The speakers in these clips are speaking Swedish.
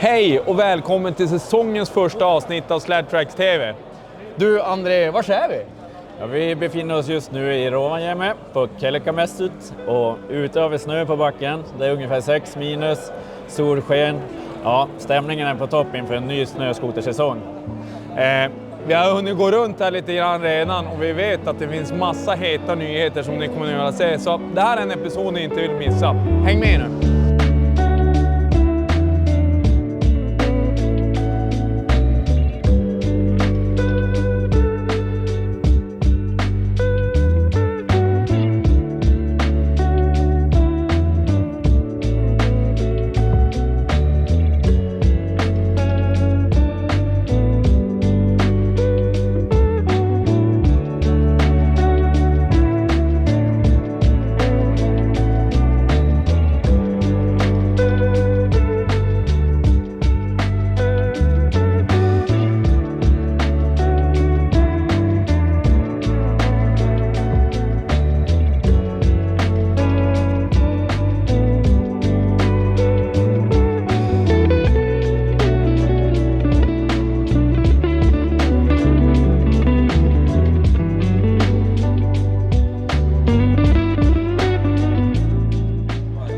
Hej och välkommen till säsongens första avsnitt av Sledtracks TV. Du André, var är vi? Ja, vi befinner oss just nu i Rovaniemi på Kellekamessut och ute har vi snö på backen. Det är ungefär 6 minus, solsken. Ja, stämningen är på topp inför en ny snöskotersäsong. Vi har hunnit gå runt här lite grann redan och vi vet att det finns massa heta nyheter som ni kommer att vilja se. Så det här är en episod ni inte vill missa. Häng med nu!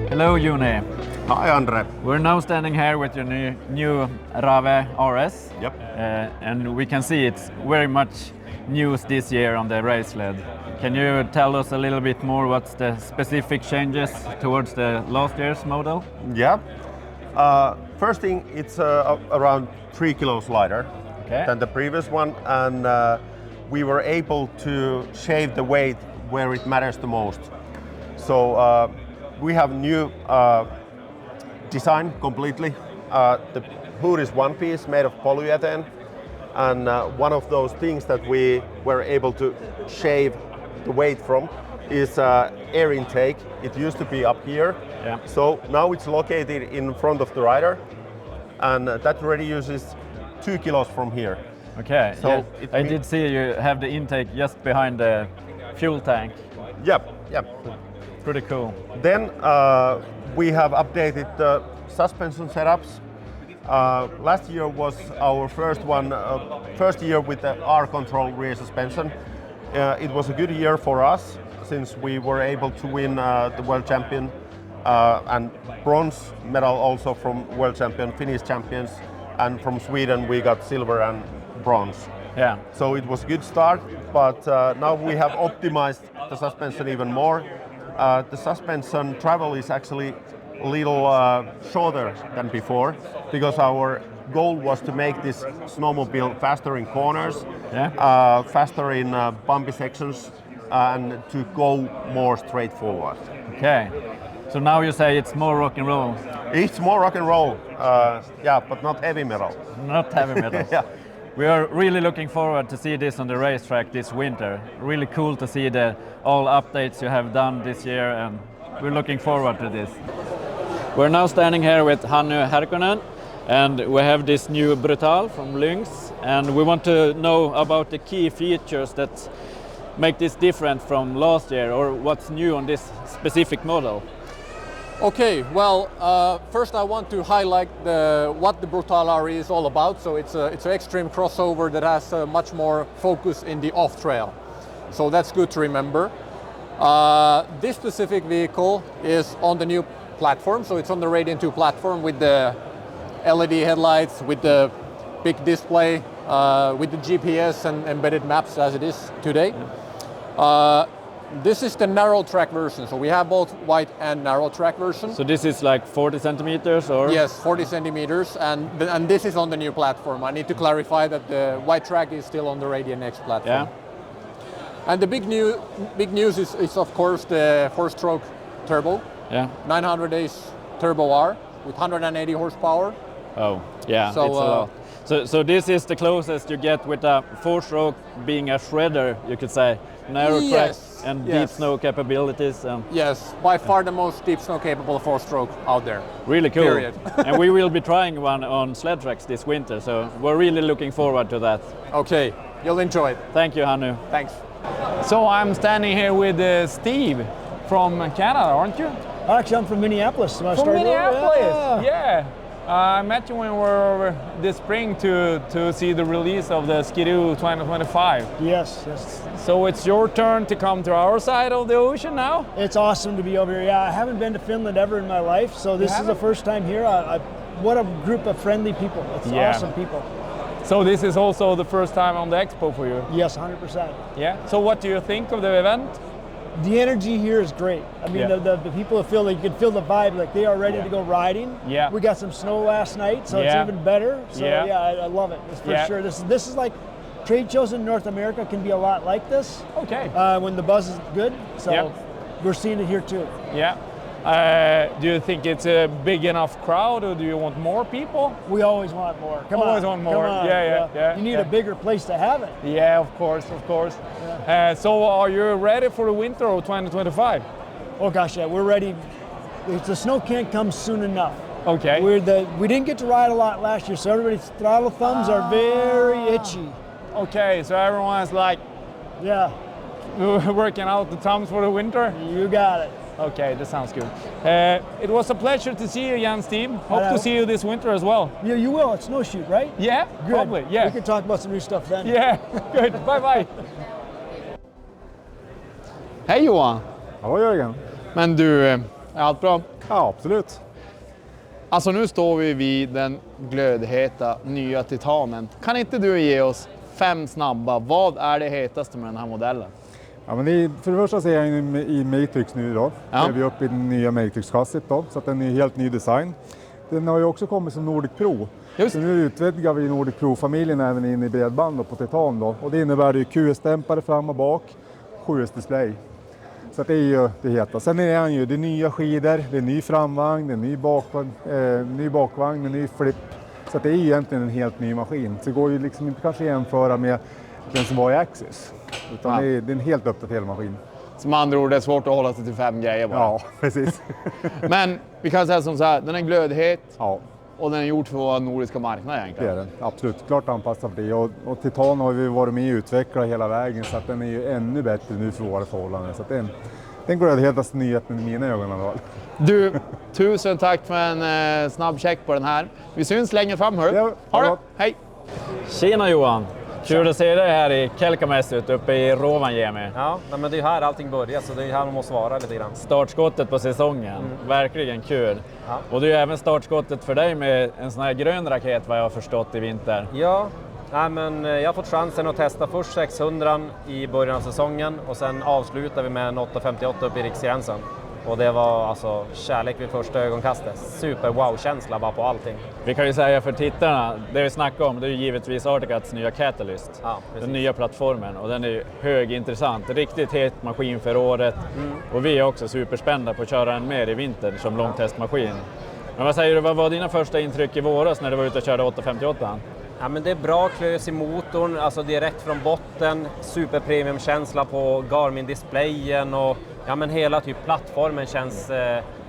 Hello Juni. Hi Andre. We're now standing here with your new Rave RS. Yep. And we can see it's very much news this year on the race sled. Can you tell us a little bit more what's the specific changes towards the last year's model? Yeah. First thing, it's around 3 kilos lighter than the previous one, and we were able to shave the weight where it matters the most. So we have new design completely. The hood is one piece made of polyethylene, and one of those things that we were able to shave the weight from is air intake. It used to be up here, so now it's located in front of the rider, and that reduces 2 kilos from here. Okay, so I did see you have the intake just behind the fuel tank. Yep. Pretty cool. Then we have updated the suspension setups. Last year was our first year with the R-Control rear suspension. It was a good year for us since we were able to win the world champion and bronze medal also from world champion, Finnish champions, and from Sweden we got silver and bronze. Yeah. So it was a good start, but now we have optimized the suspension even more. The suspension travel is actually a little shorter than before because our goal was to make this snowmobile faster in corners, faster in bumpy sections, and to go more straightforward. Okay, so now you say it's more rock and roll. It's more rock and roll, but not heavy metal. Not heavy metal. Yeah. We are really looking forward to see this on the racetrack this winter. Really cool to see all updates you have done this year, and we're looking forward to this. We're now standing here with Hannu Härkönen, and we have this new Brutal from Lynx, and we want to know about the key features that make this different from last year, or what's new on this specific model. Okay, well, first I want to highlight what the Brutal RE is all about. So it's an extreme crossover that has much more focus in the off-trail. So that's good to remember. This specific vehicle is on the new platform, so it's on the Radiant 2 platform with the LED headlights, with the big display, with the GPS and embedded maps as it is today. This is the narrow track version, so we have both wide and narrow track version. So this is like 40 centimeters, or? Yes, 40 centimeters, and this is on the new platform. I need to clarify that the wide track is still on the Radiant X platform. Yeah. And the big news is of course the 4-stroke turbo. Yeah. 900 Ace Turbo R with 180 horsepower. Oh, yeah, so, it's a lot. So this is the closest you get with a 4-stroke being a shredder, you could say. Narrow track and deep snow capabilities. Yes, by far the most deep snow capable 4-stroke out there. Really cool. Period. And we will be trying one on Sledtracks this winter, so we're really looking forward to that. Okay, you'll enjoy it. Thank you, Hannu. Thanks. So I'm standing here with Steve from Canada, aren't you? Actually, I'm from Minneapolis. From Minneapolis, yeah. I met you when we were over this spring to see the release of the Ski-Doo 2025. Yes. So it's your turn to come to our side of the ocean now? It's awesome to be over here. Yeah, I haven't been to Finland ever in my life, so this is the first time here. What a group of friendly people. It's awesome people. So this is also the first time on the expo for you? Yes, 100%. Yeah. So what do you think of the event? The energy here is great. I mean, the people feel like you can feel the vibe, like they are ready to go riding. Yeah. We got some snow last night, so it's even better. So I love it. It's for sure. This is like trade shows in North America can be a lot like this. Okay. When the buzz is good. So we're seeing it here too. Yeah. Do you think it's a big enough crowd, or do you want more people? We always want more. Always want more. Yeah. You need a bigger place to have it. Yeah, of course. Yeah. So are you ready for the winter of 2025? Oh gosh, yeah, we're ready. The snow can't come soon enough. Okay. We didn't get to ride a lot last year, so everybody's throttle thumbs are very itchy. Okay, so everyone's like working out the thumbs for the winter? You got it. Okay, that sounds good. It was a pleasure to see you again, Steve. Hope to see you this winter as well. Yeah, you will. It's snowshoot, right? Yeah, good. Probably. Yeah. We can talk about some new stuff then. Yeah, good. Bye. Hej Johan! Hallå Jörgen! Men du, är allt bra? Ja, absolut. Alltså nu står vi vid den glödheta nya Titanen. Kan inte du ge oss 5 snabba, vad är det hetaste med den här modellen? Ja, men för det första så är den i Matrix nu då. Ja. Är vi uppe i den nya Matrix-chassit då, så att den är helt ny design. Den har ju också kommit som Nordic Pro. Just. Så nu utvidgar vi Nordic Pro-familjen även in i bredband då, på Titan då. Och det innebär ju QS-dämpare fram och bak, 7S-display. Så att det är ju det heta. Sen är den ju, det är nya skidor, det är ny framvagn, det är ny bakvagn, en ny flip. Så att det är egentligen en helt ny maskin. Så det går ju liksom inte kanske jämföra med den som var i Axis. Utan det är en helt uppdaterad maskin. Som andra ord, det är svårt att hålla sig till 5 grejer bara. Ja, precis. Men vi kan säga som så här, den är glödhet. Ja. Och den är gjord för våra nordiska marknader egentligen. Det är den, absolut. Klart anpassad för det. Och Titan har vi varit med och utvecklat hela vägen, så att den är ju ännu bättre nu för våra förhållanden. Så att den går helt nyheten i mina ögon i alla fall. Du, tusen tack för en snabb check på den här. Vi syns längre fram, hör du? Ja, ha det. Hej! Tjena Johan! Kul att se dig här i Kelkamässet uppe i Rovaniemi. Ja, men det är här allting börjar, så det är här man måste vara lite grann. Startskottet på säsongen, verkligen kul. Ja. Och det är ju även startskottet för dig med en sån här grön raket, vad jag har förstått, i vinter. Ja, men jag har fått chansen att testa först 600 i början av säsongen och sen avslutar vi med en 858 upp i riksgränsen. Och det var alltså kärlek vid första ögonkastet. Super wow-känsla bara på allting. Vi kan ju säga för tittarna, det vi snackar om, det är ju givetvis Articats nya Catalyst. Ja, den nya plattformen, och den är ju högintressant. Riktigt het maskin för året. Och vi är också superspända på att köra den mer i vinter som långtestmaskin. Men vad säger du, vad var dina första intryck i våras när du var ute och körde 858? Ja, men det är bra klös i motorn, alltså direkt från botten, superpremiumkänsla på Garmin-displayen och men hela typ plattformen känns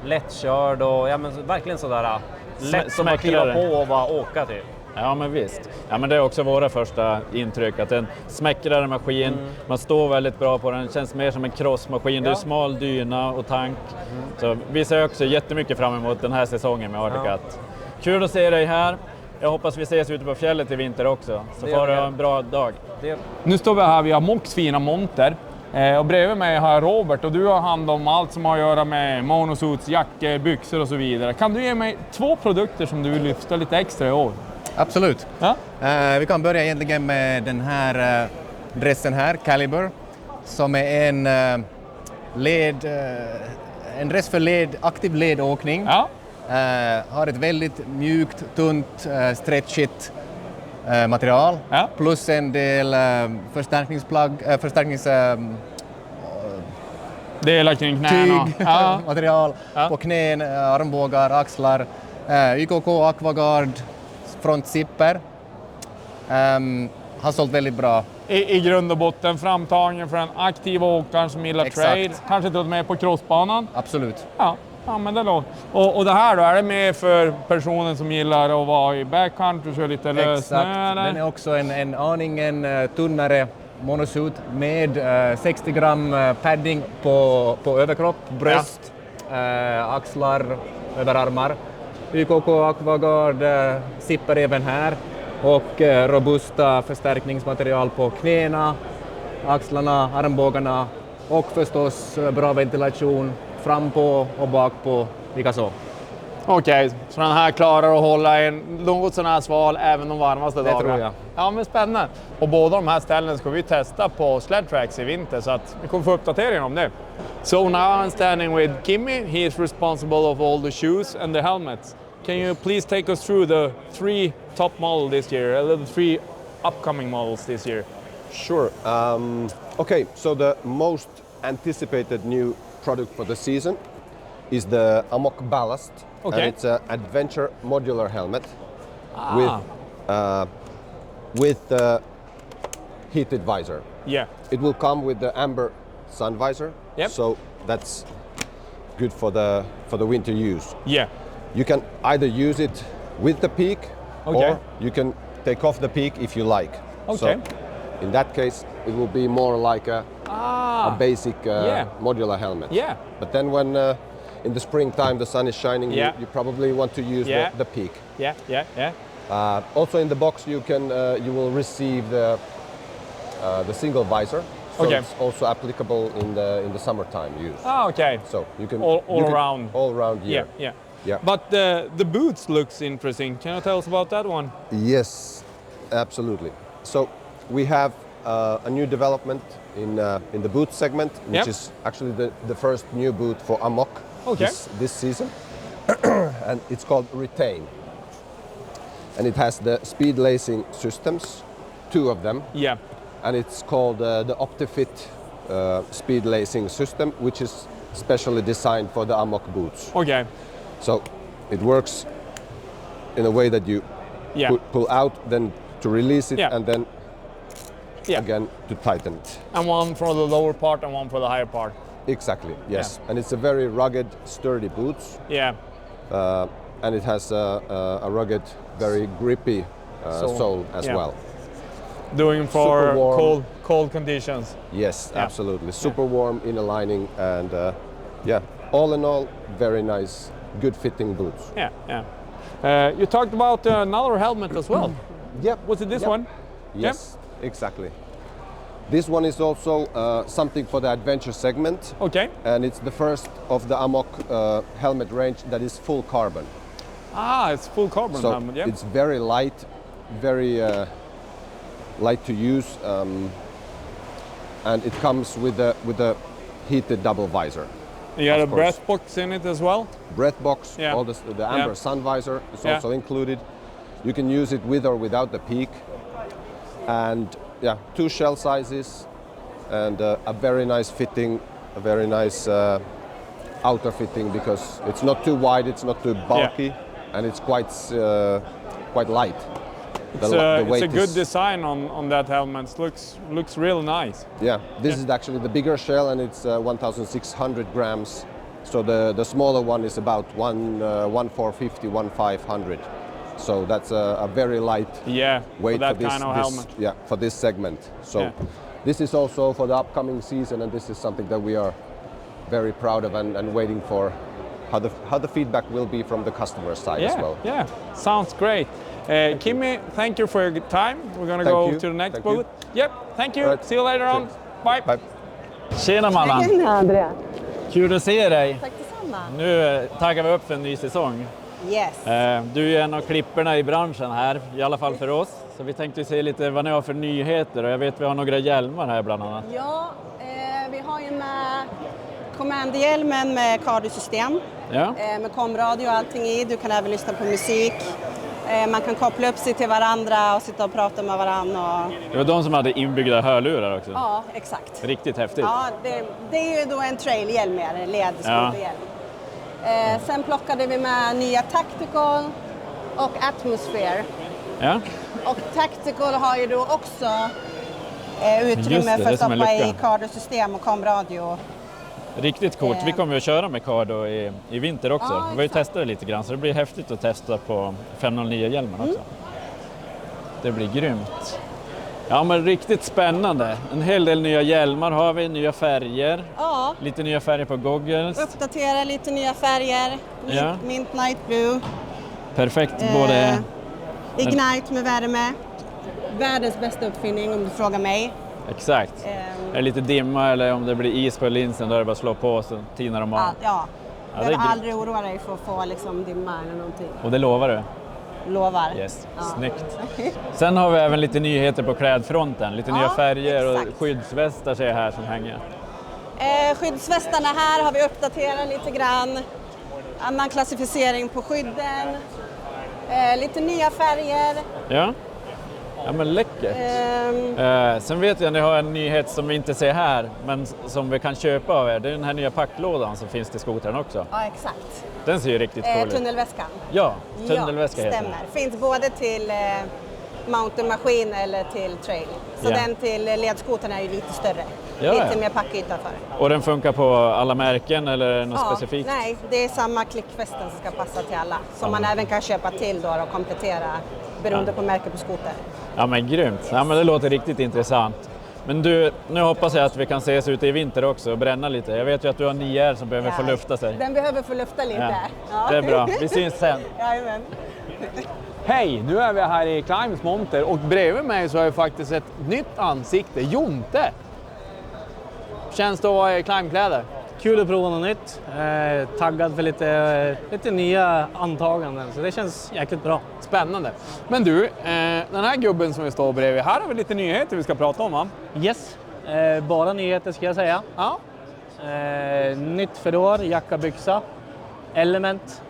lättkörd och verkligen sådär lätt som att kliva på och bara åka typ. Ja men visst. Ja men det är också våra första intryck, att en smäckrare maskin, man står väldigt bra på den, känns mer som en crossmaskin, det är smal dyna och tank. Så vi ser också jättemycket fram emot den här säsongen med Articat. Kul att se dig här. Jag hoppas vi ses ute på fjället i vinter också, så får du ha en bra dag. Nu står vi här, vi har Mox fina monter. Och bredvid mig har jag Robert, och du har hand om allt som har att göra med monosuits, jackor, byxor och så vidare. Kan du ge mig 2 produkter som du vill lyfta lite extra i år? Absolut. Ja? Vi kan börja egentligen med den här dressen här, Caliber, som är en dress för aktiv ledåkning. Ja. Har ett väldigt mjukt, tunt, stretchigt material, plus en del delar kring knäna. Material på knän, armbågar, axlar. YKK Aquaguard frontzipper. Har sålt väldigt bra. I grund och botten framtagen för en aktiv åkare som gillar trail, kanske till och med på crossbanan. Absolut. Ja, men det låter. Och det här då, är det med för personer som gillar att vara i backcountry och köra lite lössnö? Exakt, den är också en aningen tunnare monosuit med 60 gram padding på överkropp, bröst, axlar, överarmar. YKK Aquaguard sippar även här och robusta förstärkningsmaterial på knäna, axlarna, armbågarna och förstås bra ventilation fram på och bak på likaså. Okej, så den här klarar att hålla en något sån här sval även de varmaste dagarna? Det tror jag. Ja, men spännande. Och båda de här ställena ska vi testa på Sled Tracks i vinter, så att vi kommer få uppdatering om det. So now I'm standing with Kimmy. He is responsible of all the shoes and the helmets. Can you please take us through the 3 top models this year, the 3 upcoming models this year? Sure. Okay, so the most anticipated new product for the season is the Amok Ballast. Okay. And it's an adventure modular helmet with heated visor. Yeah. It will come with the amber sun visor. Yep. So that's good for the winter use. Yeah. You can either use it with the peak, Okay. or you can take off the peak if you like. Okay. So in that case, it will be more like a basic modular helmet. Yeah. But then when in the springtime the sun is shining, you probably want to use the peak. Yeah. Also in the box you will receive the single visor. So Okay. it's also applicable in the summertime use. Ah, okay. So you can all you can- around. all around year. Yeah. Yeah. But the boots looks interesting. Can you tell us about that one? Yes, absolutely. So we have a new development in the boot segment, which Yep. is actually the first new boot for Amok Okay. this season, and it's called Retain. And it has the speed lacing systems, 2 of them, Yeah. and it's called the OptiFit speed lacing system, which is specially designed for the Amok boots. Okay. So it works in a way that you pull out, then to release it, and then again to tighten it. And one for the lower part and one for the higher part. Exactly, yes. And it's a very rugged, sturdy boots. Yeah. And it has a rugged, very grippy sole as well. Doing for Super warm. cold conditions. Yes, absolutely. Super warm inner lining, and all in all, very nice, good fitting boots. Yeah. You talked about another helmet as well. Yep. Was it this one? Yes, exactly. This one is also something for the adventure segment. Okay. And it's the first of the Amok helmet range that is full carbon. Ah, it's full carbon So helmet. Yeah. it's very light, very light to use, and it comes with a heated double visor. You got a of course. breath box in it as well. Breath box, Yeah. all the amber sun visor is Yeah. also included. You can use it with or without the peak, and 2 shell sizes, and a very nice fitting, a very nice outer fitting, because it's not too wide, it's not too bulky, and it's quite light. It's a good design on that helmet. Looks real nice. Yeah, this is actually the bigger shell, and it's 1,600 grams. So the smaller one is about 1,450, 1,500. So that's a very light weight for that for this kind of helmet. Yeah, for this segment. So this is also for the upcoming season, and this is something that we are very proud of and waiting for how the feedback will be from the customer side as well. Yeah, sounds great. Kimmy, thank you for your time. We're going to go to the next booth. Yep, thank you. Right. See you later on. Bye. Bye. Tjena Mallan! Tjena Andrea! Kul att se dig! Tack detsamma! Nu taggar vi upp för en ny säsong. Yes! Du är en av klipporna i branschen här, i alla fall för oss. Så vi tänkte se lite vad ni har för nyheter, och jag vet vi har några hjälmar här bland annat. Ja, vi har ju med Command-hjälmen med cardio-system. Med komradio och allting i. Du kan även lyssna på musik. Man kan koppla upp sig till varandra och sitta och prata med varandra. Det var de som hade inbyggda hörlurar också. Ja, exakt. Riktigt häftigt. Ja, det är ju då en trailhjälm med ledskoterhjälm. Sen plockade vi med nya Tactical och Atmosphere. Ja. Och Tactical har ju då också utrymme för att stoppa i cardio-system och komradio. Riktigt coolt. Vi kommer att köra med Cardo i vinter också. Ja, vi har ju testat det lite grann, så det blir häftigt att testa på 509-hjälmen också. Det blir grymt. Ja, men riktigt spännande. En hel del nya hjälmar har vi, nya färger. Ja. Lite nya färger på goggles. Uppdatera lite nya färger. Mint Night Blue. Perfekt, både... Ignite med värme. Världens bästa uppfinning om du frågar mig. Exakt. Är det lite dimma eller om det blir is på linsen, då är det bara att slå på och så tinar de av. Ja, jag vill aldrig oroa dig för att få liksom dimma eller någonting. Och det lovar du? Lovar. Yes, snyggt. Sen har vi även lite nyheter på klädfronten. Lite nya färger och skyddsvästar ser jag här som hänger. Skyddsvästarna här har vi uppdaterat lite grann. Annan klassificering på skydden. Lite nya färger. Ja, men läckert. Sen vet jag att ni har en nyhet som vi inte ser här, men som vi kan köpa av er. Det är den här nya packlådan som finns till skotern också. Ja, exakt. Den ser ju riktigt cool ut. Tunnelväskan. Ja, tunnelväska heter stämmer. Finns både till mountainmaskin eller till trail. Så den till ledskoten är ju lite större. Lite mer packyta för. Och den funkar på alla märken eller något specifikt? Nej, det är samma klickfästen som ska passa till alla. Som man även kan köpa till då och komplettera beroende på märke på skoter. Ja men grymt. Ja, men det låter riktigt intressant. Men du, nu hoppas jag att vi kan ses ute i vinter också och bränna lite. Jag vet ju att du har 9R som behöver få lufta sig. Den behöver få lufta lite. Ja. Det är bra. Vi syns sen. Jajamän. Hej, nu är vi här i Climbs monter och bredvid mig så har jag faktiskt ett nytt ansikte, Jonte. Känns det att vara i Climbkläder? Kul att prova något nytt. Taggad för lite nya antaganden, så det känns jäkligt bra. Spännande. Men du, den här gubben som vi står bredvid, här har vi lite nyheter vi ska prata om, va? Yes, bara nyheter ska jag säga. Ja. Nytt för år, jacka, byxa. Element,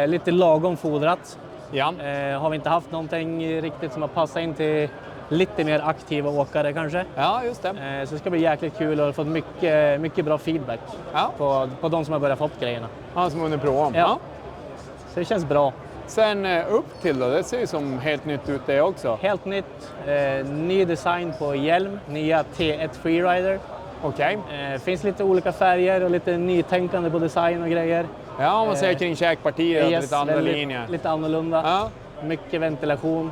lite lagom fodrat. Ja. Har vi inte haft någonting riktigt som har passat in till lite mer aktiva åkare kanske. Ja, just det. Så det ska bli jäkligt kul och fått mycket bra feedback på de som har börjat fått grejerna. Ja, som under prov om. Ja. Så det känns bra. Sen upp till då, det ser ju som helt nytt ut det också. Helt nytt, ny design på hjälm, nya T1 Freerider. Okej. Finns lite olika färger och lite nytänkande på design och grejer. Ja, man ser kring käkpartier och lite andra linjer. Lite annorlunda. Ja. Mycket ventilation.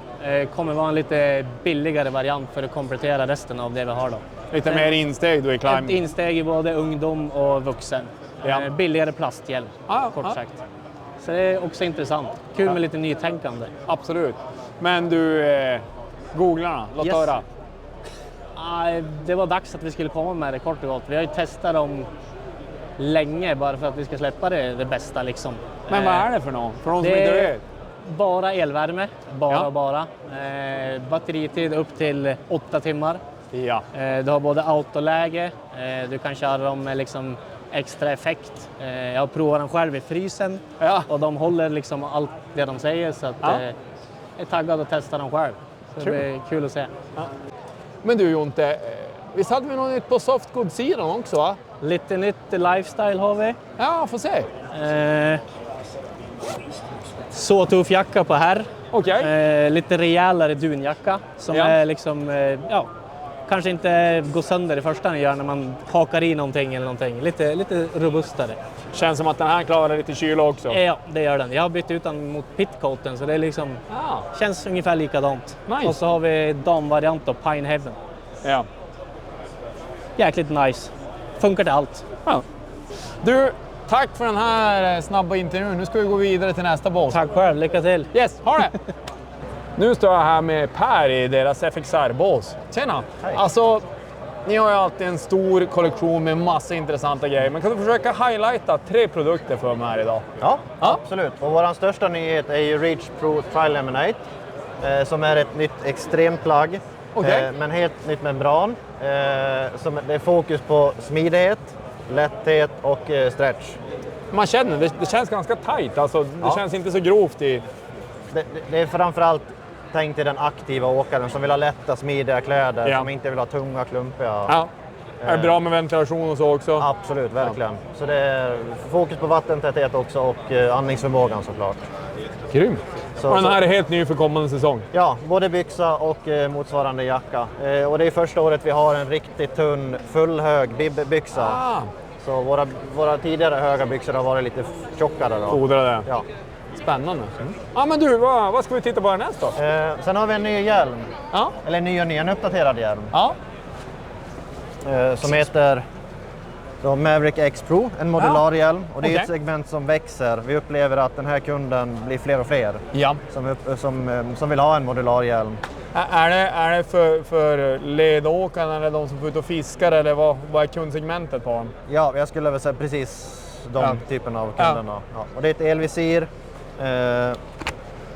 Kommer vara en lite billigare variant för att komplettera resten av det vi har då. Lite mer insteg då i climb? Ett insteg i både ungdom och vuxen. Billigare plasthjälm, kort sagt. Så det är också intressant. Kul med lite nytänkande. Absolut. Men du, googlarna, låt höra. Det var dags att vi skulle komma med det kort och gott. Vi har ju testat dem länge bara för att vi ska släppa det bästa liksom. Men vad är det för något? För de som inte vet? Bara elvärme, bara. Batteritid upp till 8 timmar. Ja. Du har både autoläge, du kan köra dem med liksom extra effekt. Jag har provat dem själv i frysen och de håller liksom allt det de säger, så att jag är taggad att testa dem själv. Så det blir kul att se. Ja. Men du Jonte, visst hade vi något nytt på softgoods-sidan också, va? Lite nytt lifestyle har vi. Ja, får se. Så tuff jacka på här. Okay. Lite rejälare dunjacka som är liksom, kanske inte går sönder i första gör när man hakar i någonting eller någonting. Lite robustare. Känns som att den här klarar lite kyla också. Ja, det gör den. Jag har bytt ut den mot pitcoaten, så det är liksom, känns ungefär likadant. Nice. Och så har vi damvariant av Pine Heaven. Ja. Jäkligt nice. Funkar till allt. Ja. Du, tack för den här snabba intervjun. Nu ska vi gå vidare till nästa bås. Tack själv, lycka till. Yes, ha det! Nu står jag här med Per i deras FXR-bås. Tjena! Hej. Alltså, ni har ju alltid en stor kollektion med massa intressanta grejer. Men kan du försöka highlighta 3 produkter för mig här idag? Ja, absolut. Och vår största nyhet är ju Reach Pro Tri-Laminate. Som är ett nytt extremplagg. Men helt nytt membran. Som det är fokus på smidighet, lätthet och stretch. Man känner, det känns ganska tajt. Alltså, det känns inte så grovt i... Det är framförallt tänkt till den aktiva åkaren som vill ha lätta, smidiga kläder, som inte vill ha tunga, klumpiga. Ja. Är det bra med ventilation och så också? Absolut, verkligen. Så det är fokus på vattentäthet också och andningsförmågan såklart. Grymt! Och den här är helt ny för kommande säsong? Ja, både byxa och motsvarande jacka. Och det är första året vi har en riktigt tunn, fullhög byxa. Så våra tidigare höga byxor har varit lite tjockare då. Fodrade? Ja. Spännande. Ja, men du, vad ska vi titta på härnäst då? Sen har vi en ny hjälm. Eller en uppdaterad hjälm. Som heter Då Maverick X Pro, en modularhjälm, och det är ett segment som växer. Vi upplever att den här kunden blir fler och fler som vill ha en modularhjälm. Är det för ledåkarna eller de som får ut och fiskar, eller vad är kundsegmentet på dem? Ja, jag skulle väl säga precis de typen av kunderna. Ja. Och det är ett elvisir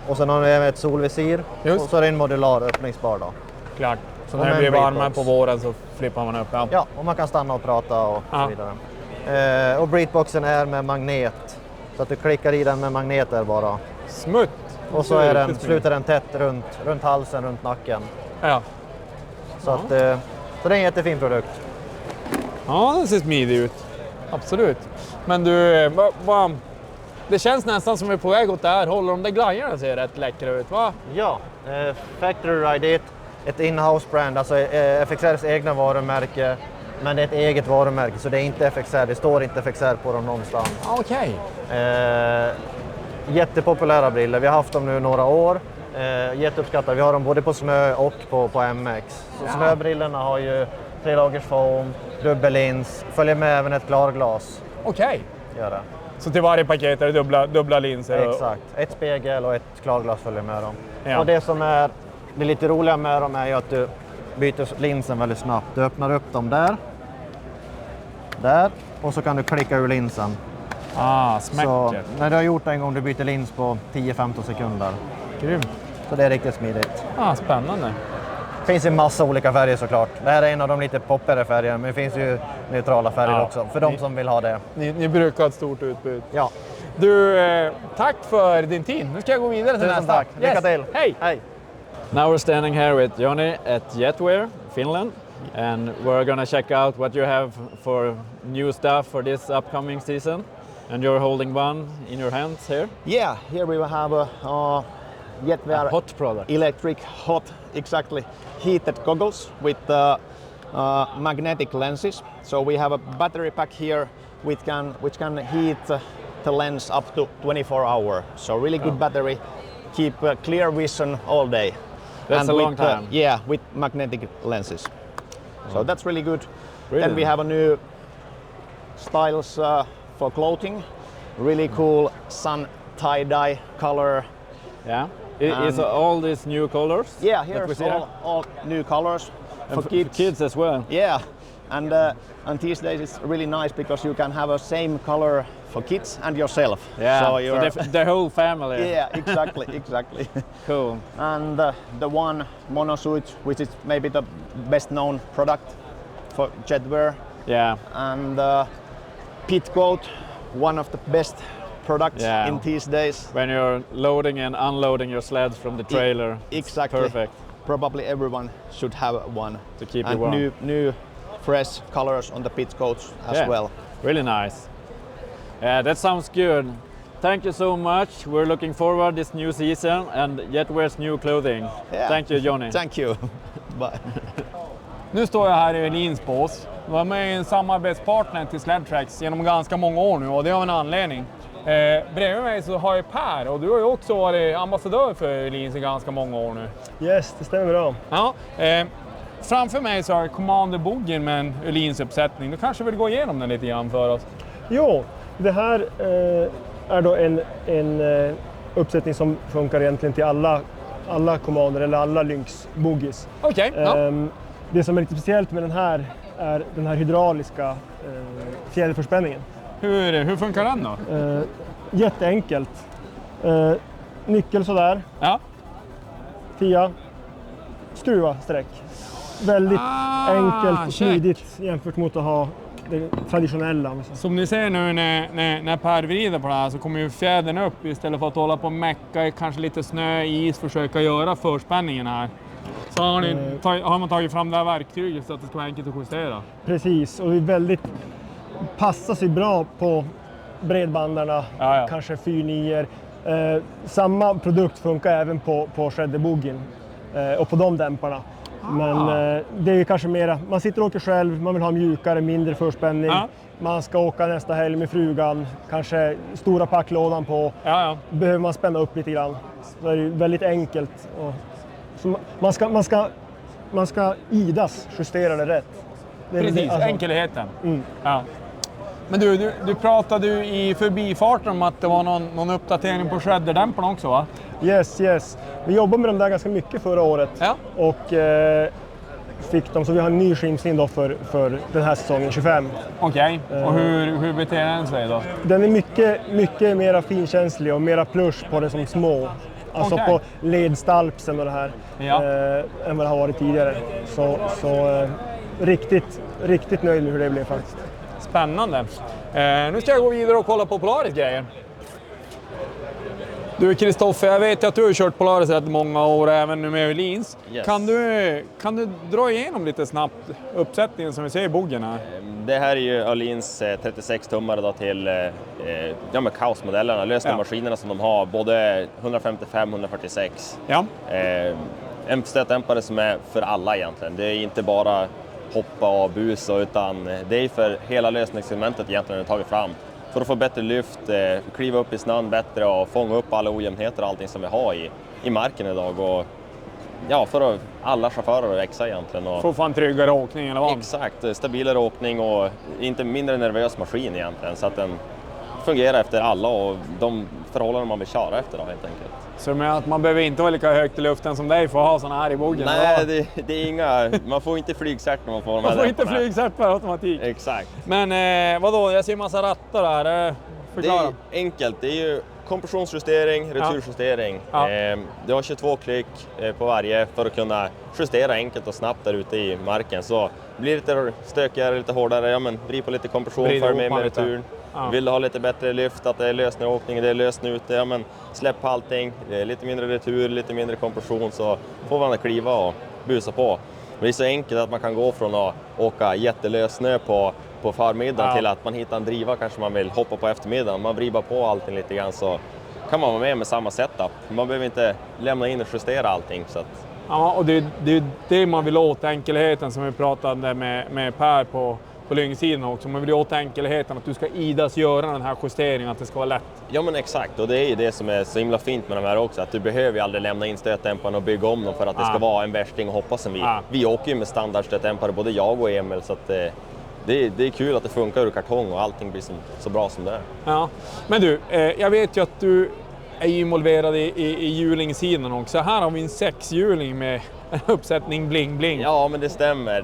och sen har vi även ett solvisir och så är det en modular öppningsbar då. Klart. Så när det blir varmare på våren så flippar man upp. Ja, och man kan stanna och prata och så vidare. Och breathboxen är med magnet. Så att du klickar i den med magneter bara. Smutt! Och så sluter den tätt runt halsen, runt nacken. Ja. Så det är en jättefin produkt. Ja, den ser smidig ut. Absolut. Men du, det känns nästan som vi är på väg åt det här håller. De där glajjorna ser rätt läckra ut, va? Ja, Factory Ride är ett in-house brand, alltså FXRs egna varumärke. Men det är ett eget varumärke, så det är inte FXR. Det står inte FXR på dem någonstans. Okej. Jättepopulära briller. Vi har haft dem nu några år. Jätteuppskattade. Vi har dem både på snö och på MX. Så snöbrillorna har ju 3 lagers foam, dubbellins, följer med även ett klarglas. Okej. Gör det. Så till varje paket är det dubbla linser? Exakt. Ett spegel och ett klarglas följer med dem. Ja. Och det som är det lite roliga med dem är ju att du byter linsen väldigt snabbt. Du öppnar upp dem där och så kan du klicka ur linsen. Smäckert. Så när du har gjort det en gång, du byter lins på 10-15 sekunder. Grymt. Så det är riktigt smidigt. Spännande. Det finns en massa olika färger såklart. Det här är en av de lite poppigare färgerna, men det finns ju neutrala färger också för de som vill ha det. Ni brukar ha ett stort utbud. Ja. Du, tack för din tid. Nu ska jag gå vidare till nästa. Tack. Lycka till. Hej! Hej! Now we're standing here with Johnny at Jetwear, Finland, and we're gonna check out what you have for new stuff for this upcoming season. And you're holding one in your hands here? Yeah, here we have a Jetwear hot product. Electric hot, exactly, heated goggles with magnetic lenses. So we have a battery pack here which can heat the lens up to 24 hours. So really good battery, keep clear vision all day. That's a long time. Yeah, with magnetic lenses. So that's really good. Really? Then we have a new styles for clothing. Really cool sun tie-dye color. Yeah. Is all these new colors? Yeah, here's all new colors for kids as well. Yeah, and these days it's really nice because you can have a same color for kids and yourself. Yeah, so the whole family. Yeah, exactly. Cool. And the one monosuit, which is maybe the best known product for Jetwear. Yeah. And pit coat, one of the best products in these days. When you're loading and unloading your sleds from the trailer. Exactly. Perfect. Probably everyone should have one. To keep you warm. New fresh colors on the pit coats as well. Really nice. Yeah, that sounds good. Thank you so much. We're looking forward this new season and Jetwear's new clothing. Yeah. Thank you, Johnny. Thank you. Bye. Nu står jag här i Linsbås. Jag var med i en samarbetspartner till Sledtracks genom ganska många år nu och det har en anledning. Bredvid mig så har jag Per och du har ju också varit ambassadör för Lins i ganska många år nu. Yes, det stämmer bra. Ja, framför mig så har jag Commander Boogie med en Lins-uppsättning. Du kanske vill gå igenom den lite grann för oss? Jo, det här är då en uppsättning som funkar egentligen till alla Commander eller alla Lynx Boogies. Okej. Det som är lite speciellt med den här är den här hydrauliska fjäderförspänningen. Hur funkar den då? Jätteenkelt. Nyckel sådär. Ja. 10. Skruva streck. Väldigt enkelt och smidigt jämfört mot att ha det traditionella. Som ni ser nu när Per vrider på det här så kommer ju fjädern upp istället för att hålla på och mäcka kanske lite snö, is, försöka göra förspänningen här. Så har man tagit fram det här verktyget så att det ska vara enkelt att justera. Precis, och det passar sig bra på bredbandarna, kanske 4.9. Samma produkt funkar även på Shredder-boogien och på de dämparna. Men det är ju kanske mera, man sitter och åker själv, man vill ha mjukare, mindre förspänning. Man ska åka nästa helg med frugan, kanske stora packlådan på. Behöver man spänna upp lite grann. Så det är väldigt enkelt. Så man ska idas justera det rätt. Precis, enkelheten. Mm. Ja. Men du pratade ju i förbifarten om att det var någon uppdatering på shredderdämparna också, va? Yes. Vi jobbade med dem där ganska mycket förra året. Ja. Och fick dem, så vi har en ny skimsning då för den här säsongen 25. Okej. Och hur beter den sig då? Den är mycket mer finkänslig och mera plush på det som små. Alltså på ledstalpsen och det här. Ja. Än vad det har varit tidigare. Så riktigt nöjd med hur det blev faktiskt. Spännande. Nu ska jag gå vidare och kolla på Polaris-grejer. Du Kristoffer, jag vet att du har kört Polaris rätt många år, även nu med Öhlins. Yes. Kan du dra igenom lite snabbt uppsättningen som vi ser i boggen här? Det här är ju Öhlins 36-tummare då till Kaos-modellerna, lösningsmaskinerna som de har, både 155 och 146. Ja. En stötdämpare som är för alla egentligen. Det är inte bara hoppa och busa, utan det är för hela lösningssegmentet egentligen det tagit fram. För att få bättre lyft, kliva upp i snön bättre och fånga upp alla ojämnheter och allting som vi har i marken idag. Och ja, för att alla chaufförer att växa egentligen. Och för att få en tryggare åkning eller vad? Exakt, stabilare åkning och inte mindre nervös maskin egentligen. Så att den fungerar efter alla och de förhållanden man vill köra efter då, helt enkelt. Så med att man behöver inte vara lika högt i luften som dig för att ha såna här i boggen? Nej, det är inga... Man får inte flygcert när man får de här. Man får inte flygcert per automatik? Exakt. Men vadå, jag ser massa rattar där. Förklara. Det är enkelt, det är ju kompressionsjustering, returjustering. Ja. Du har 22 klick på varje för att kunna justera enkelt och snabbt där ute i marken. Så blir det lite stökigare, lite hårdare, vrid på lite kompression för med returen. Ja. Vill du ha lite bättre lyft, att det är lösnåkning, det är lösn ute, släpp på allting. Det är lite mindre retur, lite mindre kompression, så får man kliva och busa på. Men det är så enkelt att man kan gå från att åka jättelös snö på förmiddagen till att man hittar en driva, kanske man vill hoppa på eftermiddagen. Man vrider på allting lite grann, så kan man vara med samma setup. Man behöver inte lämna in och justera allting. Så att... Ja, och det är det man vill åt, enkelheten som vi pratade med Per på lyngsidan också. Man vill åt enkelheten, att du ska idas göra den här justeringen, att det ska vara lätt. Ja, men exakt, och det är ju det som är så himla fint med de här också, att du behöver aldrig lämna in stötdämparna och bygga om dem för att det ska vara en värsting och hoppas som vi. Vi åker ju med standardstötdämpare, både jag och Emil, så att det är kul att det funkar ur kartong och allting blir så bra som det är. Ja, men du, jag vet ju att du är involverad i hjulingssidan också. Här har vi en 6-hjuling med en uppsättning bling bling. Ja, men det stämmer.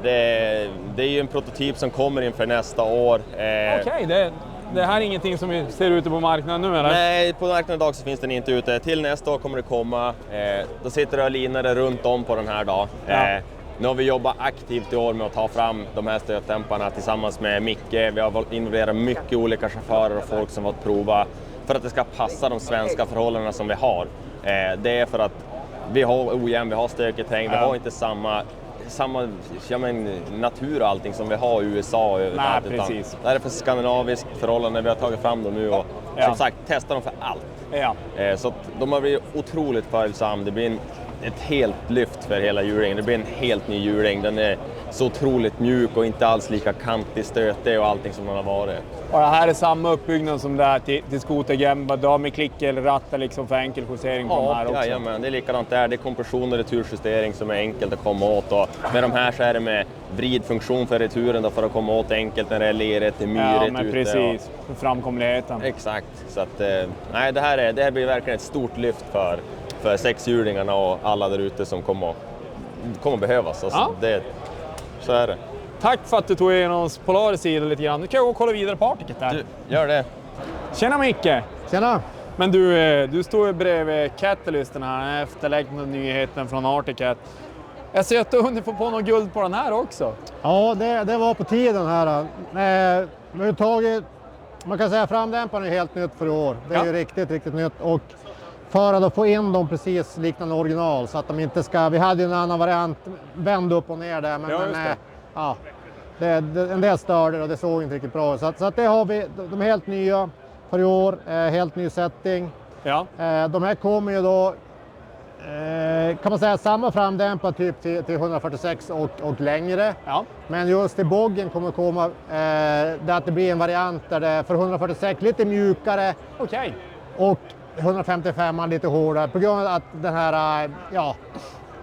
Det är ju en prototyp som kommer inför nästa år. Okej, det här är ingenting som ser ute på marknaden nu, eller? Nej, på marknaden idag så finns den inte ute. Till nästa år kommer det komma. Då sitter det linare runt om på den här dag. Ja. Nu har vi jobbat aktivt i år med att ta fram de här stötdämparna tillsammans med Micke. Vi har involverat mycket olika chaufförer och folk som fått prova för att det ska passa de svenska förhållandena som vi har. Det är för att vi har ojämn, vi har stökigt terräng, vi har inte samma natur och allting som vi har i USA. Nej, precis. Det är för skandinaviskt förhållande, vi har tagit fram dem nu och som sagt testar dem för allt. Ja. Så att de har blivit otroligt följsamma. Det blir ett helt lyft för hela hjulingen. Det blir en helt ny hjuling. Den är så otroligt mjuk och inte alls lika kantig, stötig och allting som den har varit. Och det här är samma uppbyggnad som det här till Scooter Gemba. Du har med klick eller ratt liksom för enkel justering på de här också. Ja, men det är likadant där. Det är kompression och returjustering som är enkelt att komma åt. Och med de här så är det med vridfunktion för returen då, för att komma åt enkelt när det är lerigt, det är myrigt ute. Ja, men precis. För framkomligheten. Exakt. Så att, det här blir verkligen ett stort lyft för 6-hjulingarna och alla där ute som kommer behövas. Alltså, så är det. Tack för att du tog igenom oss Polaris sida lite grann. Nu kan jag gå och kolla vidare på Articet där. Gör det. Tjena Micke! Tjena! Men du står ju bredvid Catalysten här, efterlängtade nyheten från Articet. Jag ser att du hunnit få på något guld på den här också. Ja, det var på tiden här. Vi har tagit, man kan säga, framdämparen är helt nytt för i år. Det är ju riktigt nytt. Och för att få in dem precis liknande original så att de inte ska... Vi hade ju en annan variant, vänd upp och ner där. En del störde och det såg inte riktigt bra. Så att det har vi, de är helt nya för i år, helt ny setting. Ja. De här kommer ju då, kan man säga, samma framdämpare typ till 146 och längre. Ja. Men just i boggen kommer komma där att det blir en variant där det är för 146 lite mjukare. Okej. Och 155 lite hårdare på grund av att den här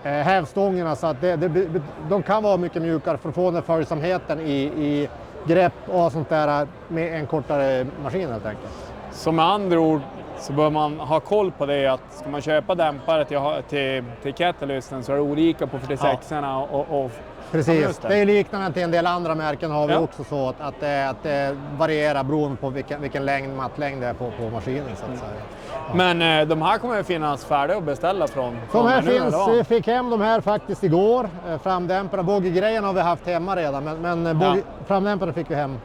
hävstångerna, så att de kan vara mycket mjukare för att få den följsamheten i grepp och sånt där med en kortare maskin helt enkelt. Så med andra ord så bör man ha koll på det att ska man köpa dämpare till Catalysten så är det olika på 46orna och precis, det är liknande till en del andra märken har vi också så att det varierar beroende på vilken mattlängd det är på maskinen så att säga. Men de här kommer att finnas färdiga att beställa från de här finns, vi fick hem de här faktiskt igår. Framdämparna, boggigrejen har vi haft hemma redan men framdämparna fick vi hem.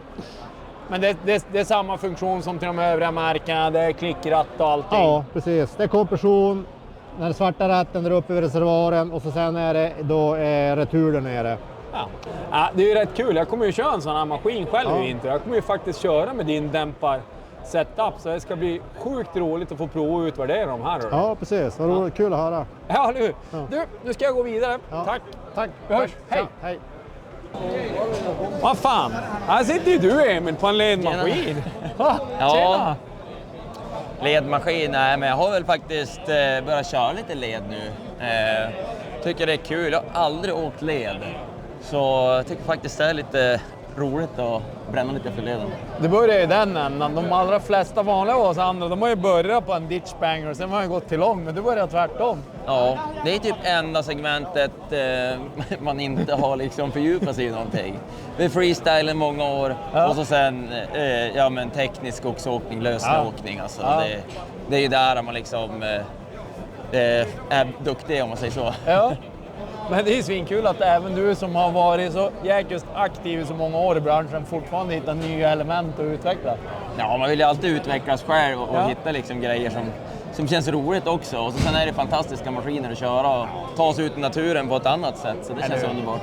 Men det är samma funktion som till de övriga märkena, det är klickratt och allting? Ja, precis. Det är kompression, den svarta ratten där uppe vid reservoaren och så sen är det då retur där nere. Ja, det är ju rätt kul. Jag kommer ju köra en sån här maskin själv i vinter. Jag kommer ju faktiskt köra med din dämpar-setup så det ska bli sjukt roligt att få prova och utvärdera de här. Ja, precis. Det var kul att höra. Ja, nu. Du, nu ska jag gå vidare. Tack. Vi hörs. Hej. Hej. Vad fan, här sitter ju du Emil på en ledmaskin. Ja, ledmaskin, nej men jag har väl faktiskt börjat köra lite led nu. Tycker det är kul, jag har aldrig åkt led. Så jag tycker faktiskt det är lite roligt att bränna lite för leden. Det börjar ju den ändan. De allra flesta vanliga av oss andra, de har ju börjat på en ditchbanger och sen har ju gått till lång, men du börjar tvärtom. Ja, det är typ enda segmentet man inte har liksom fördjupat sig i någonting. Vi freestylen många år och så sen teknisk skogsåkning, lösåkning. Alltså, det är ju där man liksom är duktig om man säger så. Ja. Men det är svinkul att även du som har varit så jäkligt aktiv i så många år i branschen fortfarande hittar nya element och utveckla. Ja, man vill ju alltid utvecklas själv och hitta liksom grejer som känns roligt också. Och sen är det fantastiska maskiner att köra och ta sig ut i naturen på ett annat sätt. Så det känns underbart.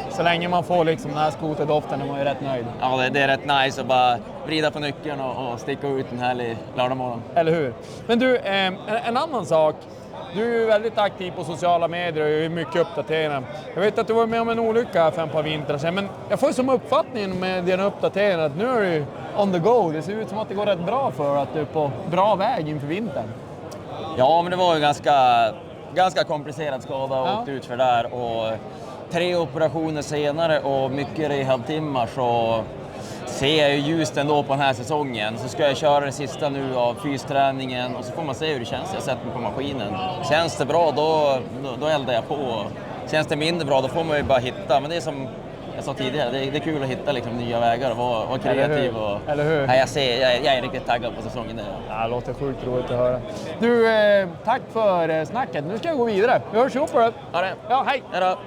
Så länge man får liksom den här skoterdoften är man ju rätt nöjd. Ja, det är rätt nice att bara vrida på nyckeln och sticka ut en härlig lördagmorgon. Eller hur? Men du, en annan sak. Du är ju väldigt aktiv på sociala medier och är mycket uppdaterad. Jag vet att du var med om en olycka för ett par vintrar sedan, men jag får ju som uppfattning med dina uppdateringar att nu är du on the go. Det ser ut som att det går rätt bra för att du är på bra väg inför vintern. Ja, men det var ju ganska komplicerad skada och åkte ut för där. Och 3 operationer senare och mycket rehabtimmar så ser jag ju ljust ändå på den här säsongen. Så ska jag köra det sista nu av fysträningen och så får man se hur det känns. Jag sätter mig på maskinen. Känns det bra, då eldar jag på. Känns det mindre bra, då får man ju bara hitta. Men det är som jag sa tidigare, det är kul att hitta liksom nya vägar och vara kreativ. Eller hur? Nej, jag är riktigt taggad på säsongen. Ja, det låter sjukt roligt att höra. Du, tack för snacket. Nu ska jag gå vidare. Vi hörs ihop på det. Ja, hej! Hejdå.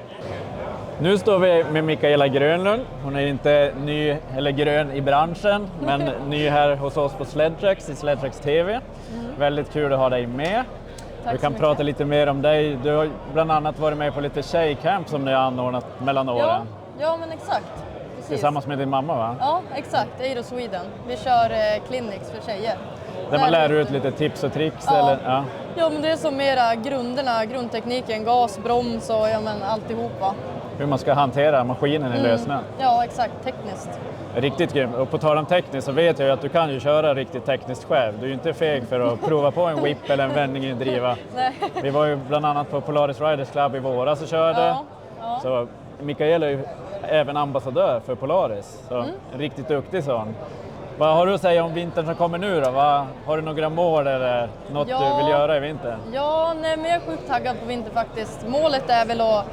Nu står vi med Mikaela Grönlund. Hon är inte ny eller grön i branschen, men ny här hos oss på Sledtrax i Sledtrax TV. Väldigt kul att ha dig med. Vi kan prata lite mer om dig. Du har bland annat varit med på lite tjejcamp som ni har anordnat mellan åren. Ja, men exakt. Precis. Tillsammans med din mamma, va? Ja, exakt. Aero Sweden. Vi kör clinics för tjejer. Där man lär ut lite tips och tricks? Ja. Eller? Ja. Ja, men det är som mera grundtekniken, gas, broms och alltihopa. Hur man ska hantera maskinen i lösningen. Ja, exakt. Tekniskt. Riktigt grym. Och på tal om tekniskt så vet jag ju att du kan ju köra riktigt tekniskt själv. Du är ju inte feg för att prova på en whip eller en vändning i en driva. Nej. Vi var ju bland annat på Polaris Riders Club i våras och körde. Ja. Så Mikaela är ju även ambassadör för Polaris. Så en riktigt duktig sån. Vad har du att säga om vintern som kommer nu då? Har du några mål eller något du vill göra i vinter? Ja, nej, men jag är sjukt taggad på vinter faktiskt. Målet är väl att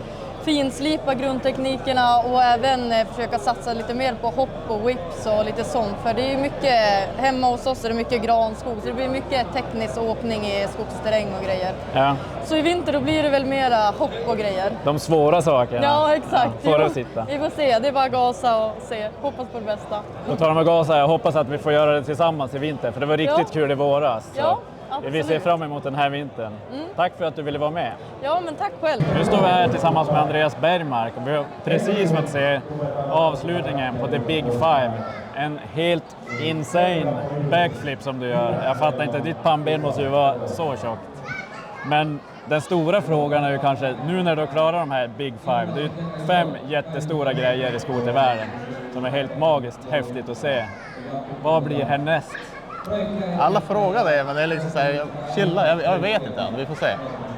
finslipa grundteknikerna och även försöka satsa lite mer på hopp och whips och lite sånt. För det är mycket, hemma hos oss är det mycket granskog, så det blir mycket teknisk åkning i skogsterräng och grejer. Ja. Så i vinter då blir det väl mera hopp och grejer. De svåra sakerna? Ja, exakt. Ja, får det sitta. Vi får se, det är bara gasa och se. Hoppas på det bästa. Då tar de med gasa. Jag hoppas att vi får göra det tillsammans i vinter, för det var riktigt kul i våras. Ja. Vi ser fram emot den här vintern. Tack för att du ville vara med. Ja, men tack själv. Nu står vi här tillsammans med Andreas Bergmark och vi har precis fått se avslutningen på The Big Five. En helt insane backflip som du gör. Jag fattar inte, ditt pannben måste ju vara så tjockt. Men den stora frågan är ju kanske, nu när du klarar de här Big Five, det är ju 5 jättestora grejer i skotervärlden som är helt magiskt häftigt att se. Vad blir härnäst? Alla frågar det, men det är liksom så här, chilla, jag vet inte än, vi får se.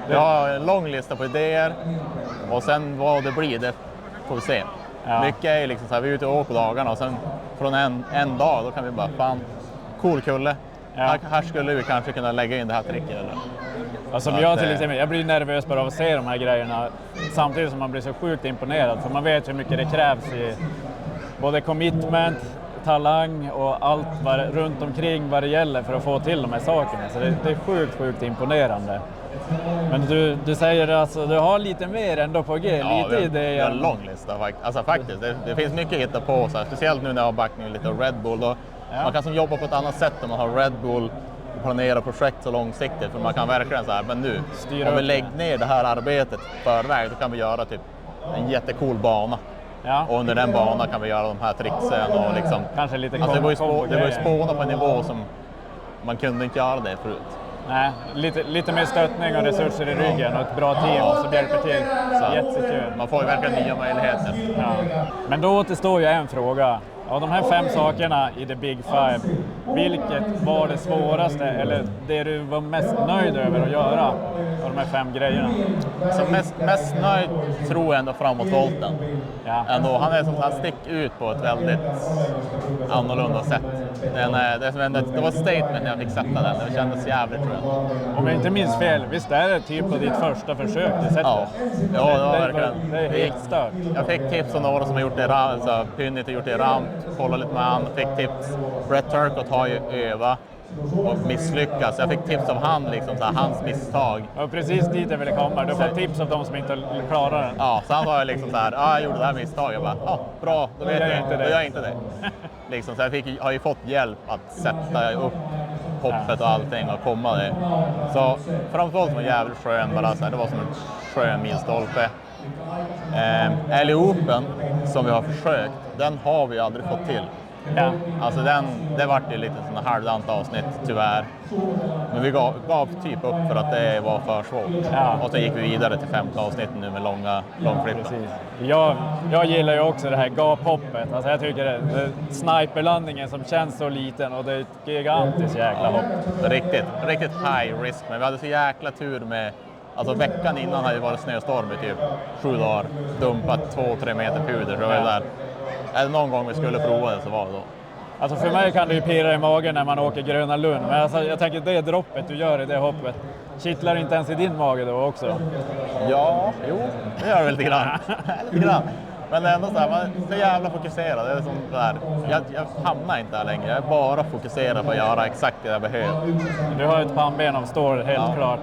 Vi har en lång lista på idéer och sen vad det blir, det får vi se. Ja. Mycket är liksom så här, vi är ute och åker på dagarna och sen från en dag, då kan vi bara, fan, cool kulle. Ja. Här skulle vi kanske kunna lägga in det här tricket. Eller? Alltså, jag till exempel, jag blir nervös bara av att se de här grejerna, samtidigt som man blir så sjukt imponerad. För man vet hur mycket det krävs i både commitment, talang och allt runt omkring vad det gäller för att få till de här sakerna. Så det är sjukt imponerande. Men du säger alltså, du har lite mer ändå på G, ja, lite idéer. Vi har en lång lista alltså, faktiskt. Det finns mycket att hitta på, så här, speciellt nu när jag har backning lite av Red Bull. Då. Ja. Man kan som jobba på ett annat sätt om man har Red Bull och planerar projekt så långsiktigt. För man kan verkligen så här, men nu, om vi lägger ner det här arbetet förväg, då kan vi göra typ en jättecool bana. Ja. Och under den banan kan vi göra de här tricksen och liksom... Kanske lite alltså, det var ju spåna på en nivå som man kunde inte göra det förut. Nej, lite mer stöttning och resurser i ryggen och ett bra team som hjälper till. Jättekul. Man får ju verkligen nya möjligheter. Ja. Men då återstår ju en fråga. Av de här 5 sakerna i The Big Five, vilket var det svåraste eller det du var mest nöjd över att göra av de här 5 grejerna? Så mest nöjd tror jag ändå framåtvolten. Ja. Ändå, han sticker ut på ett väldigt annorlunda sätt. Det var ett statement när jag fick sätta den. Det kändes jävligt, tror jag. Om jag inte minns fel, visst är det typ på ditt första försök du sätter? Ja, det var verkligen. Det är helt stört. Jag fick tips om några som har gjort det, alltså Pynnit har gjort det i ramp, kolla lite med han. Fick tips, Brett Turcott har ju övat och misslyckas. Jag fick tips av han, liksom, så här, hans misstag. Och precis dit jag ville komma. Du får tips av de som inte klarar den. Ja, så han var ju liksom så här, jag gjorde det här misstaget. Jag bara, bra, då vet jag inte det. Då gör jag inte det. Liksom, så jag har ju fått hjälp att sätta upp hoppet och allting och komma det. Så framförallt var jävligt skön, bara så här, det var som en skön milstolpe. Alley-oopen som vi har försökt, den har vi aldrig fått till. Ja. Alltså det vart ju lite sån halvdant avsnitt tyvärr. Men vi gav typ upp för att det var för svårt. Ja. Och så gick vi vidare till 5:e avsnitten nu med långflippen. Jag gillar ju också det här gaphoppet. Alltså jag tycker det sniperlandningen som känns så liten och det är ett gigantiskt jäkla hopp. Riktigt high risk, men vi hade så jäkla tur med. Alltså veckan innan hade det varit snöstorm i typ 7 dagar. Dumpat 2-3 meter puder. Så det där. Är det någon gång vi skulle prova det så var det då. Alltså för mig kan det ju pirra i magen när man åker Gröna Lund. Men alltså jag tänker det droppet du gör i det hoppet. Kittlar inte ens i din mage då också? Ja, det gör det lite grann. Men det är ändå så här, man är så jävla fokuserad. Det är som där. Jag hamnar inte där längre. Jag är bara fokuserad på att göra exakt det jag behöver. Du har ett pannben av stål, helt klart.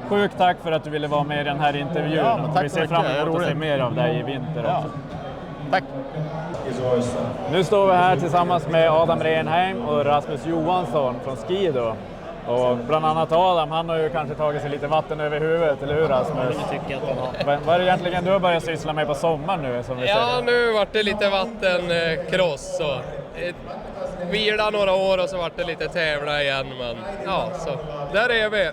Sjukt tack för att du ville vara med i den här intervjun. Vi ser fram emot att se mer av dig i vinter också. Tack! Nu står vi här tillsammans med Adam Renheim och Rasmus Johansson från Skido. Och bland annat Adam, han har ju kanske tagit sig lite vatten över huvudet, eller hur Rasmus? Det tycker jag att han har. Vad är det egentligen du har börjat syssla med på sommaren nu? Som vi ser? Nu vart det lite vattenkross och vila några år och så vart det lite tävla igen. Men ja, så där är vi.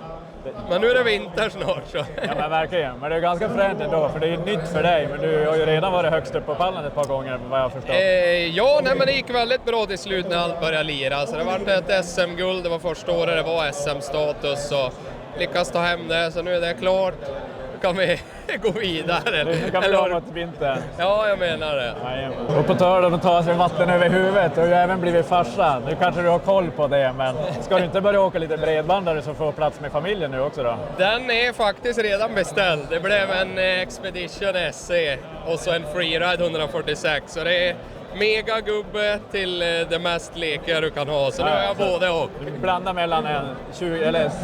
Men nu är det vinter snart så. Ja men verkligen, men det är ganska fränt ändå för det är nytt för dig. Men du har ju redan varit högst upp på pallen ett par gånger vad jag förstår. Men det gick väldigt bra till slut när allt började lira. Så det var ett SM-guld, det var första året det var SM-status och lyckas ta hem det. Så nu är det klart. Nu kan vi gå vidare. Nu kan vi ha något vintern. Ja, jag menar det. Och på tal om att ta sig vatten över huvudet, du har ju även blivit farsa. Nu kanske du har koll på det, men ska du inte börja åka lite bredbandare så får plats med familjen nu också då? Den är faktiskt redan beställd. Det blev en Expedition SE och så en Freeride 146. Så det är mega gubbe till det mest lekiga du kan ha. Så nu har jag både och. Du blandar mellan en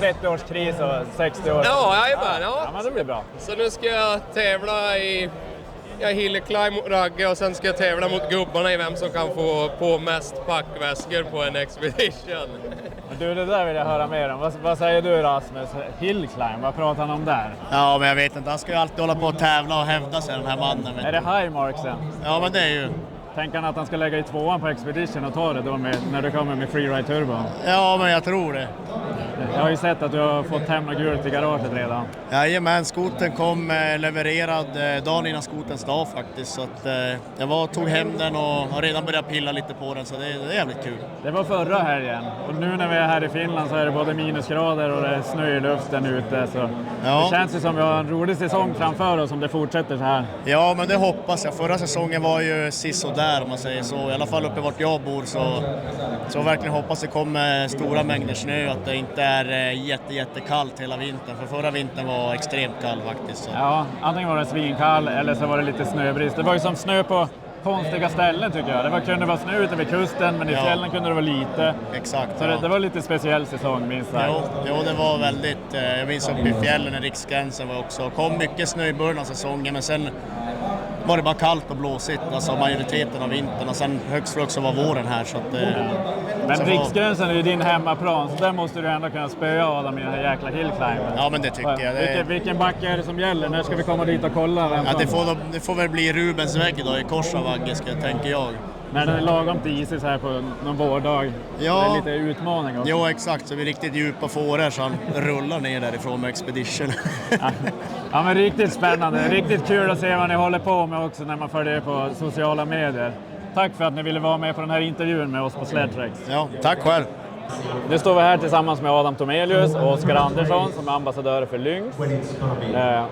30-årskris och 60 års. Ja, men det blir bra. Så nu ska jag tävla i hillclimb mot Ragge och sen ska jag tävla mot gubbarna i vem som kan få på mest packväskor på en Expedition. Du, det där vill jag höra mer om. Vad säger du Rasmus? Hillclimb, vad pratar han om där? Ja, men jag vet inte. Han ska ju alltid hålla på att tävla och hävda sig, den här mannen. Är det highmarksen? Ja, men det är ju. Tänker han att han ska lägga i 2:an på Expedition och ta det då när du kommer med Freeride Turbo? Ja, men jag tror det. Jag har ju sett att du har fått hem något gult i garaget redan. Jajamän, skoten kom levererad dagen innan skotens dag faktiskt. Så att, jag tog hem den och har redan börjat pilla lite på den, så det är jävligt kul. Det var förra helgen och nu när vi är här i Finland så är det både minusgrader och det är snö i luften ute. Så det känns ju som vi har en rolig säsong framför oss om det fortsätter så här. Ja, men det hoppas jag. Förra säsongen var ju sisådär. här om man säger så. I alla fall uppe vart jag bor så verkligen hoppas det kommer stora mängder snö, att det inte är jättekallt hela vintern. För förra vintern var extremt kall faktiskt. Så. Ja, antingen var det svinkall eller så var det lite snöbrist. Det var ju som snö på konstiga ställen tycker jag. Det kunde vara snö ute vid kusten, men i fjällen kunde det vara lite. Exakt. Så det var lite speciell säsong minst sagt. Jo, det var väldigt, jag minns uppe i fjällen när Riksgränsen var också. Kom mycket snö i början av säsongen, men sen var det bara kallt och blåsigt, alltså majoriteten av vintern, och sen högst för också var våren här. Så att, men Riksgränsen är ju din hemmaplan, så där måste du ändå kunna spöa Adam i den här jäkla hillclimben. Ja, men det tycker jag. Vilken backe är det som gäller? När ska vi komma dit och kolla? Det får väl bli Rubens vägg då i Korsavagge, tänker jag. När det är lagom till isis här på någon vårdag. Ja. Det är lite utmaning också. Jo, exakt. Så vi är riktigt djupa fåror så han rullar ner därifrån med Expedition. Ja, men riktigt spännande. Riktigt kul att se vad ni håller på med också när man följer det på sociala medier. Tack för att ni ville vara med på den här intervjun med oss på Sledtrax. Ja, tack själv. Nu står vi här tillsammans med Adam Tomelius och Oskar Andersson som är ambassadörer för Lynx.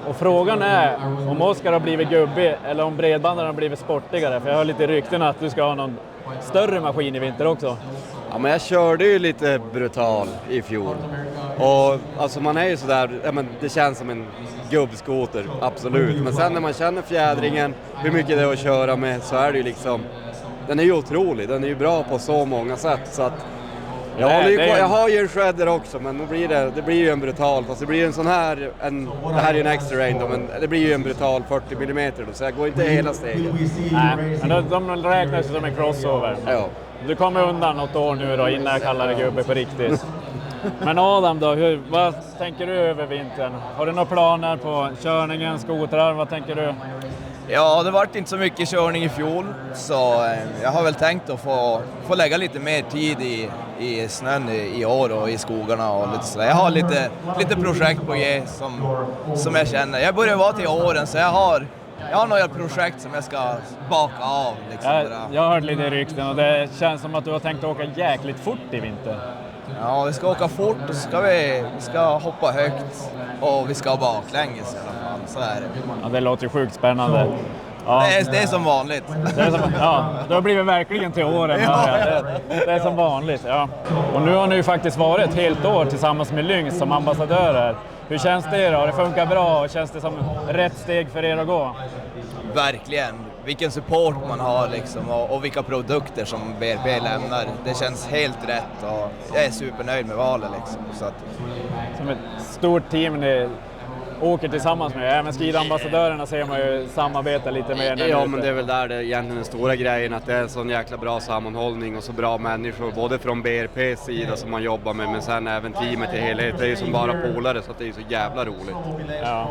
Och frågan är om Oskar har blivit gubbig eller om bredbanden har blivit sportigare. För jag har lite rykten att du ska ha någon större maskin i vinter också. Ja, men jag körde ju lite brutal i fjol. Och alltså man är ju sådär, ja, men det känns som en gubbskoter, absolut. Men sen när man känner fjädringen, hur mycket det är att köra med, så är det ju liksom, den är ju otrolig, den är ju bra på så många sätt. Så att jag har ju en shredder också, men då blir det blir ju en brutal, fast det blir ju en sån här, det här är ju en extra rain då, men det blir ju en brutal 40 mm då, så jag går inte hela steget. Nej, men de räknas som en crossover. Ja. Du kommer undan något år nu då innan jag kallar dig gubbe på riktigt. Men Adam då, vad tänker du över vintern? Har du några planer på körningen, skotrar, vad tänker du? Ja, det var inte så mycket körning i fjol, så jag har väl tänkt att få lägga lite mer tid i snön i år och i skogarna och lite sådär. Jag har lite projekt på G som jag känner. Jag börjar vara till åren, så jag har några projekt som jag ska baka av. Liksom. Jag har hört lite rykten och det känns som att du har tänkt åka jäkligt fort i vinter. Ja, vi ska åka fort och så ska vi ska hoppa högt och vi ska baklänges i alla fall. Så är det. Ja, det låter ju sjukt spännande. Ja. Det är som vanligt. Det har blivit verkligen till åren. Det är som vanligt. Ja. Och nu har ni ju faktiskt varit ett helt år tillsammans med Lynx som ambassadörer. Hur känns det då? Det funkar bra och känns det som rätt steg för er att gå? Verkligen. Vilken support man har liksom, och vilka produkter som BRP lämnar. Det känns helt rätt och jag är supernöjd med valet. Liksom. Så att... Som ett stort team ni åker tillsammans med. Även skidambassadörerna ser man ju samarbeta lite mer. Ja, men det är väl där det är egentligen den stora grejen, att det är en sån jäkla bra sammanhållning och så bra människor, både från BRPs sida som man jobbar med, men sen även teamet i helhet. Det är ju som bara polare, så att det är så jävla roligt. Ja.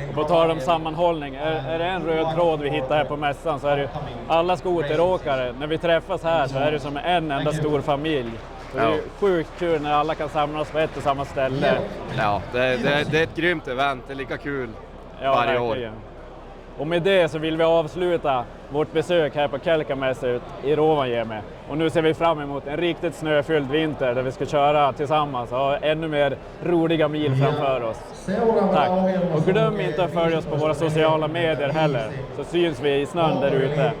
Och på tal om sammanhållning, är det en röd tråd vi hittar här på mässan, så är det ju alla skoteråkare, när vi träffas här så är det som en enda stor familj. Det är sjukt kul när alla kan samlas på ett och samma ställe. Ja, det är ett grymt event. Det är lika kul varje år. Och med det så vill vi avsluta vårt besök här på Kelkamässet i Rovaniemi. Och nu ser vi fram emot en riktigt snöfylld vinter där vi ska köra tillsammans och ha ännu mer roliga mil framför oss. Tack! Och glöm inte att följa oss på våra sociala medier heller, så syns vi i snön där ute.